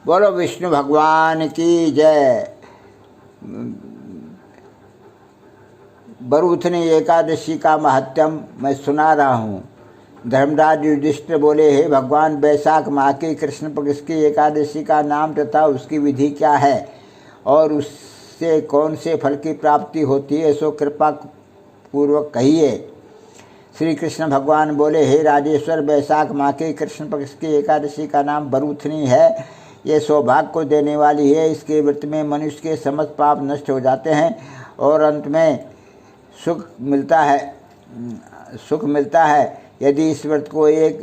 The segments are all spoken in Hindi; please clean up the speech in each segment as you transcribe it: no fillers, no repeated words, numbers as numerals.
बोलो विष्णु भगवान की जय। बरूथनी एकादशी का महत्म मैं सुना रहा हूँ। धर्मराज युधिष्ठिर बोले, हे भगवान, वैशाख माह की कृष्ण पक्ष की एकादशी का नाम तथा उसकी विधि क्या है और उससे कौन से फल की प्राप्ति होती है, सो कृपा पूर्वक कहिए। श्री कृष्ण भगवान बोले, हे राजेश्वर, वैशाख माह की कृष्ण पक्ष की एकादशी का नाम बरूथनी है। ये सौभाग्य को देने वाली है। इसके व्रत में मनुष्य के समस्त पाप नष्ट हो जाते हैं और अंत में सुख मिलता है। यदि इस व्रत को एक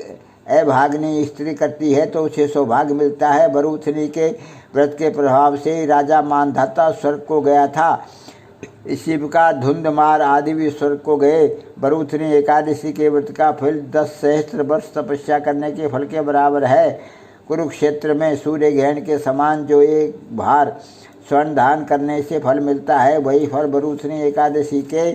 अभागिनी स्त्री करती है तो उसे सौभाग्य मिलता है। बरूथनी के व्रत के प्रभाव से राजा मानधाता स्वर्ग को गया था। शिविका, धुंधमार आदि भी स्वर्ग को गए। बरूथनी एकादशी के व्रत का फल 10 सहस्त्र वर्ष तपस्या करने के फल के बराबर है। कुरुक्षेत्र में सूर्य ग्रहण के समान जो एक भार स्वर्ण दान करने से फल मिलता है, वही फल बरूथनी एकादशी के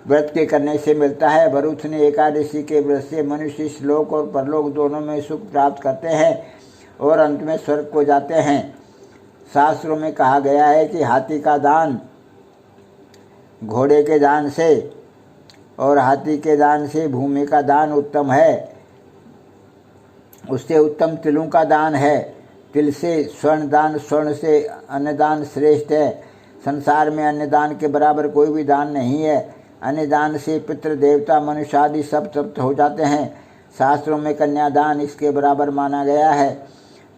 व्रत के करने से मिलता है। बरूथनी एकादशी के व्रत से मनुष्य श्लोक और परलोक दोनों में सुख प्राप्त करते हैं और अंत में स्वर्ग को जाते हैं। शास्त्रों में कहा गया है कि हाथी का दान घोड़े के दान से और हाथी के दान से भूमि का दान उत्तम है। उससे उत्तम तिलों का दान है। तिल से स्वर्ण दान, स्वर्ण से अन्नदान श्रेष्ठ है। संसार में अन्नदान के बराबर कोई भी दान नहीं है। अन्नदान से पितृ, देवता, मनुष्य आदि सब तृप्त हो जाते हैं। शास्त्रों में कन्यादान इसके बराबर माना गया है।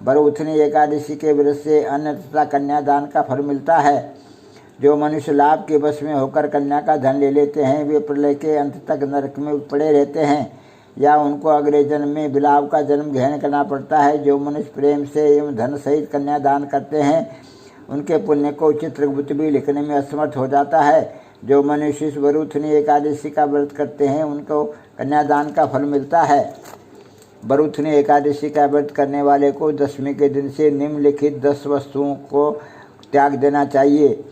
बरूथनी एकादशी के व्रत से अन्न तथा कन्यादान का फल मिलता है। जो मनुष्य लाभ के वश में होकर कन्या का धन ले लेते हैं, वे प्रलय के अंत तक नरक में पड़े रहते हैं या उनको अगले जन्म में बिलाव का जन्म ग्रहण करना पड़ता है। जो मनुष्य प्रेम से एवं धन सहित कन्यादान करते हैं, उनके पुण्य को चित्रगुप्त भी लिखने में असमर्थ हो जाता है। जो मनुष्य इस बरूथनी एकादशी का व्रत करते हैं, उनको कन्यादान का फल मिलता है। बरूथनी एकादशी का व्रत करने वाले को दशमी के दिन से निम्नलिखित 10 वस्तुओं को त्याग देना चाहिए।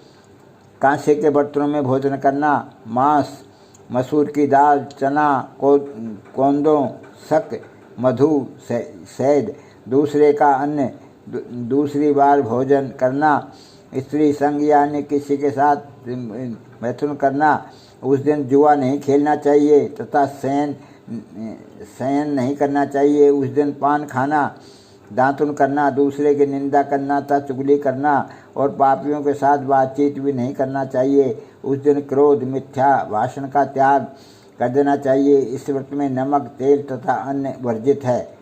कांसे के बर्तनों में भोजन करना, मांस, मसूर की दाल, चना, कोंदों, शक, मधु, शहद, दूसरे का अन्न दूसरी बार भोजन करना, स्त्री संग या अन्य किसी के साथ मैथुन करना, उस दिन जुआ नहीं खेलना चाहिए तथा शयन नहीं करना चाहिए। उस दिन पान खाना, दातुन करना, दूसरे की निंदा करना तथा चुगली करना और पापियों के साथ बातचीत भी नहीं करना चाहिए। उस दिन क्रोध, मिथ्या भाषण का त्याग कर देना चाहिए। इस व्रत में नमक, तेल तथा अन्न वर्जित है।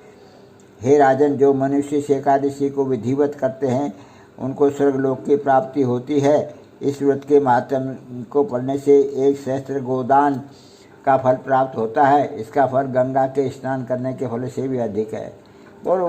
हे राजन, जो मनुष्य इस एकादशी को विधिवत करते हैं, उनको स्वर्गलोक की प्राप्ति होती है। इस व्रत के महात्म्य को पढ़ने से 1 सहस्त्र गोदान का फल प्राप्त होता है। इसका फल गंगा के स्नान करने के फल से भी अधिक है। बोलो।